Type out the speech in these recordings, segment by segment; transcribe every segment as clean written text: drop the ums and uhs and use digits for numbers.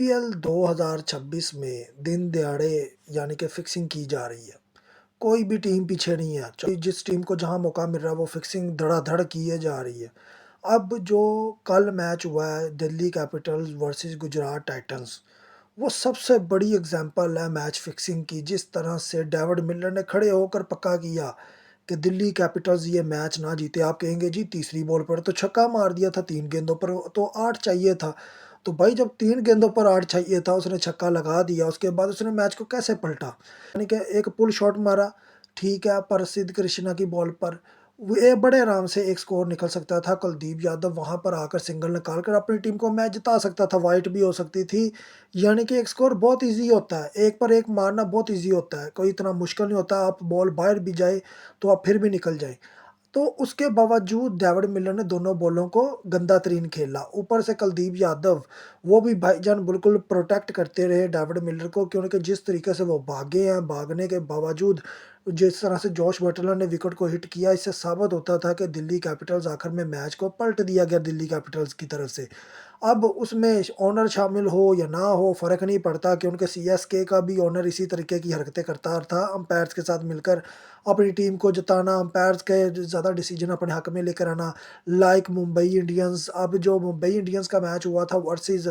IPL 2026 में दिन दहाड़े यानी कि फिक्सिंग की जा रही है। कोई भी टीम पीछे नहीं है। जिस टीम को जहां मौका मिल रहा है वो फिक्सिंग धड़ाधड़ किए जा रही है। अब जो कल मैच हुआ है Delhi Capitals versus Gujarat Titans, वो सबसे बड़ी एग्जांपल है मैच फिक्सिंग की। जिस तरह से डेविड मिलर ने खड़े होकर पक्का किया कि दिल्ली कैपिटल्स ये मैच ना जीते। आप कहेंगे जी तीसरी बॉल पर तो छक्का मार दिया था, 3 गेंदों पर तो 8 चाहिए था। तो भाई जब 3 गेंदों पर 8 चाहिए था, उसने छक्का लगा दिया, उसके बाद उसने मैच को कैसे पलटा? यानी कि एक पुल शॉट मारा, ठीक है, पर सिद्ध कृष्णा की बॉल पर वो बड़े आराम से एक स्कोर निकल सकता था। कुलदीप यादव वहां पर आकर सिंगल निकाल कर अपनी टीम को मैच जिता सकता था, वाइट भी हो सकती थी। यानी कि एक स्कोर बहुत इजी होता है, एक पर एक मारना बहुत इजी होता है, कोई इतना मुश्किल नहीं होता। आप बॉल बाहर भी जाए तो आप फिर भी निकल जाए। तो उसके बावजूद डेविड मिलर ने दोनों बॉलों को गंदा तरीन खेला। ऊपर से कुलदीप यादव, वो भी भाईजान बिल्कुल प्रोटेक्ट करते रहे डेविड मिलर को, क्योंकि जिस तरीके से वो भागे हैं, भागने के बावजूद जिस तरह से जॉश बटलर ने विकेट को हिट किया, इससे साबित होता था कि दिल्ली कैपिटल्स आखिर में मैच को पलट दिया गया दिल्ली कैपिटल्स की तरफ से। अब उसमें ओनर शामिल हो या ना हो फ़र्क नहीं पड़ता, कि उनके सीएसके का भी ओनर इसी तरीके की हरकतें करता था, अंपायर्स के साथ मिलकर अपनी टीम को जिताना, अंपायर्स के ज़्यादा डिसीजन अपने हक में लेकर आना। लाइक मुंबई इंडियंस, अब जो मुंबई इंडियंस का मैच हुआ था वर्सेस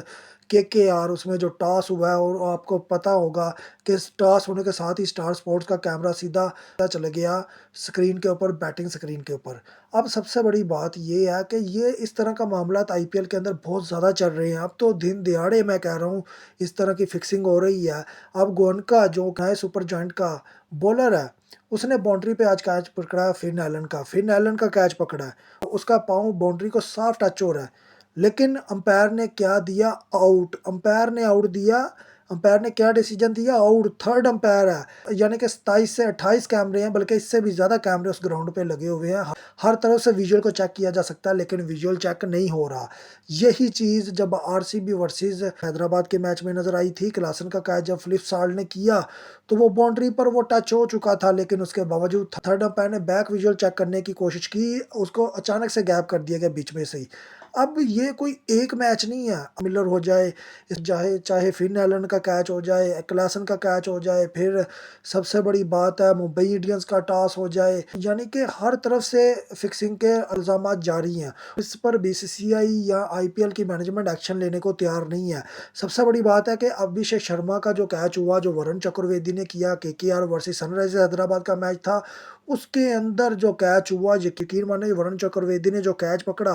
केकेआर, उसमें जो टॉस हुआ है, और आपको पता होगा कि टॉस होने के साथ ही स्टार स्पोर्ट्स का कैमरा सीधा चला गया स्क्रीन के ऊपर, बैटिंग स्क्रीन के ऊपर। अब सबसे बड़ी बात ये है कि ये इस तरह का मामलात आईपीएल के अंदर बहुत ज़्यादा चल रहे हैं। अब तो दिन दिहाड़े मैं कह रहा हूँ इस तरह की फिक्सिंग हो रही है। अब गोयनका जो है सुपर जॉइंट का बॉलर है, उसने बाउंड्री पे आज कैच पकड़ा है फिन एलन का कैच पकड़ा है। उसका पाँव बाउंड्री को साफ टच हो रहा है, लेकिन अंपायर ने क्या दिया? आउट। अंपायर ने आउट दिया। अंपायर ने क्या डिसीजन दिया? आउट। थर्ड अंपायर है, यानी कि 27 से 28 कैमरे हैं, बल्कि इससे भी ज़्यादा कैमरे उस ग्राउंड पे लगे हुए हैं। हर तरफ से विजुअल को चेक किया जा सकता है, लेकिन विजुअल चेक नहीं हो रहा। यही चीज़ जब आरसीबी वर्सेस हैदराबाद के मैच में नज़र आई थी। क्लासन का कैच जब फिलिप साल्ट ने किया तो वो बाउंड्री पर वो टच हो चुका था, लेकिन उसके बावजूद थर्ड अंपायर ने बैक विजुअल चेक करने की कोशिश की, उसको अचानक से गैप कर दिया गया बीच में से ही। अब ये कोई एक मैच नहीं है, मिलर हो जाए, चाहे चाहे फिन एलन का कैच हो जाए, क्लासन का कैच हो जाए, फिर सबसे बड़ी बात है मुंबई इंडियंस का टॉस हो जाए, यानी कि हर तरफ से फिक्सिंग के इल्ज़ामात जारी हैं। इस पर बीसीसीआई या आईपीएल की मैनेजमेंट एक्शन लेने को तैयार नहीं है। सबसे बड़ी बात है कि अभिषेक शर्मा का जो कैच हुआ, जो वरुण चक्रवर्ती ने किया, केकेआर वर्सेस सनराइजर्स हैदराबाद का मैच था, उसके अंदर जो कैच हुआ, यकीन माने वरुण चक्रवर्ती ने जो कैच पकड़ा,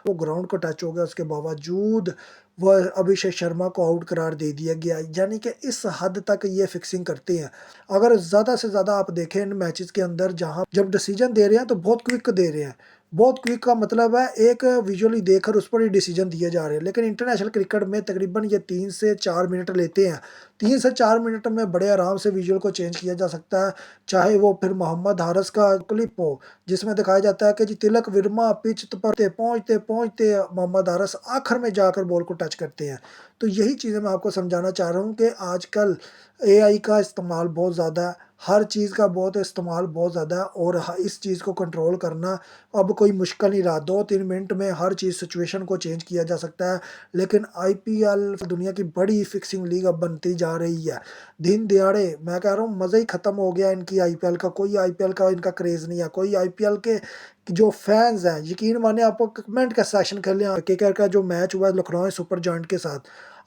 वो ग्राउंड को टच हो गया, उसके बावजूद वह अभिषेक शर्मा को आउट करार दे दिया गया। यानी कि इस हद तक ये फिक्सिंग करते हैं। अगर ज़्यादा से ज़्यादा आप देखें इन मैचेस के अंदर, जहां जब डिसीजन दे रहे हैं तो बहुत क्विक दे रहे हैं। बहुत क्विक का मतलब है एक विजुअली देखकर उस पर ही डिसीजन दिए जा रहे हैं, लेकिन इंटरनेशनल क्रिकेट में तकरीबन ये 3 से 4 मिनट लेते हैं। 3 से 4 मिनट में बड़े आराम से विजुअल को चेंज किया जा सकता है। चाहे वो फिर मोहम्मद हारिस का क्लिप हो, जिसमें दिखाया जाता है कि जी तिलक वर्मा पिच पर पहुंचते पहुंचते मोहम्मद हारिस आखिर में जाकर बॉल को टच करते हैं। तो यही चीज़ें मैं आपको समझाना चाह रहा हूँ कि आजकल एआई का इस्तेमाल बहुत ज़्यादा है, हर चीज़ का बहुत इस्तेमाल बहुत ज़्यादा है, और इस चीज़ को कंट्रोल करना अब कोई मुश्किल नहीं रहा। 2-3 मिनट में हर चीज़ सिचुएशन को चेंज किया जा सकता है। लेकिन आईपीएल दुनिया की बड़ी फिक्सिंग लीग अब बनती जा रही है। दिन दिहाड़े मैं कह रहा हूँ मज़ा ही ख़त्म हो गया इनकी आईपीएल का। कोई आईपीएल का इनका क्रेज़ नहीं है। कोई आईपीएल के जो फैंस हैं, यकीन माने आप कमेंट का सेक्शन कर लें, केकेआर का जो मैच हुआ लखनऊ सुपर जायंट के साथ,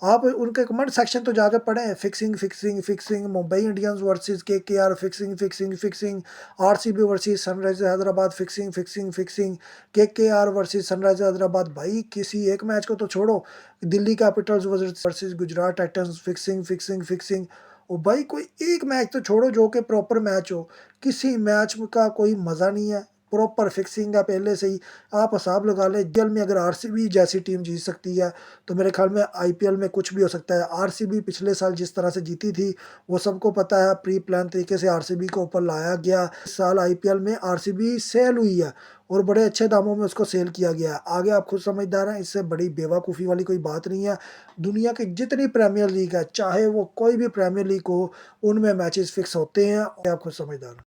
आप उनके कमेंट सेक्शन तो जाकर पढ़ें। Fixing fixing fixing, Mumbai Indians versus KKR, fixing fixing fixing, RCB versus Sunrisers Hyderabad, fixing fixing fixing, KKR versus Sunrisers Hyderabad. भाई किसी एक मैच को तो छोड़ो, Delhi Capitals versus Gujarat Titans, fixing fixing fixing. ओ भाई कोई एक मैच तो छोड़ो जो कि प्रॉपर मैच हो। किसी मैच का कोई मज़ा नहीं है, प्रॉपर फिक्सिंग है पहले से ही। आप हिसाब लगा लें, आईपीएल में अगर आरसीबी जैसी टीम जीत सकती है, तो मेरे ख्याल में आईपीएल में कुछ भी हो सकता है। आरसीबी पिछले साल जिस तरह से जीती थी, वो सबको पता है, प्री प्लान तरीके से आरसीबी को ऊपर लाया गया। इस साल आईपीएल में आरसीबी सेल हुई है, और बड़े अच्छे दामों में उसको सेल किया गया है। आगे आप खुद समझदार हैं, इससे बड़ी बेवकूफ़ी वाली कोई बात नहीं है। दुनिया की जितनी प्रीमियर लीग है, चाहे वो कोई भी प्रीमियर लीग हो, उनमें मैचेस फिक्स होते हैं, आप खुद समझदार हैं।